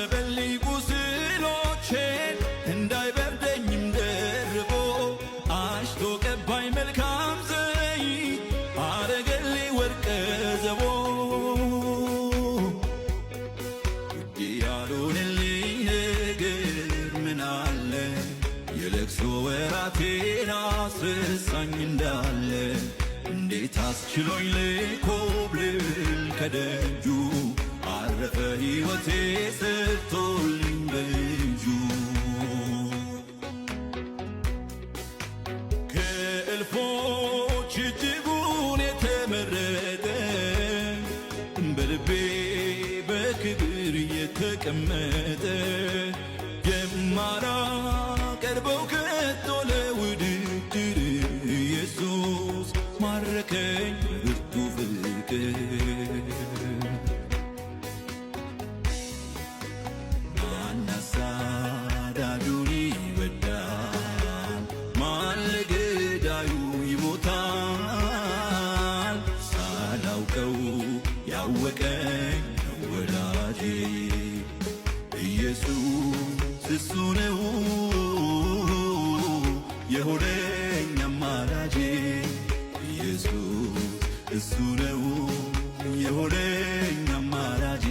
አጠበልኝ ቁስሎቼን እንዳይበርደኝም ደርቦ አሽቶ ቀባኝ መልካም ዘይት አረገልኝ ወርቀ ዘቦ ውዴ ያልሆነልኝ ነገር ምን አለ የለቅሶ ወራቴን አስረሳኝ እንዳለ እንዴት አስችሎኝ ልኮብልል ከደጁ አረፈ ሕይወቴ ሰርቶልኝ በእጁ ከእልፎች እጅጉን የተመረጠ በልቤ በክብር የተቀመጠ የማላቀርበው ከቶ ለውድድር ኢየሱስ ማረከኝ ብርቱ ፍቅር ማን አሳዳዱን ይወዳል ማን ለገዳዩ ይሞታል ሳላውቀው ያወቀኝ ወዳጄ ኢየሱስ እሱ ነው የሆነኝ አማላጄ ኢየሱስ እሱ ነው የሆነኝ አማላጄ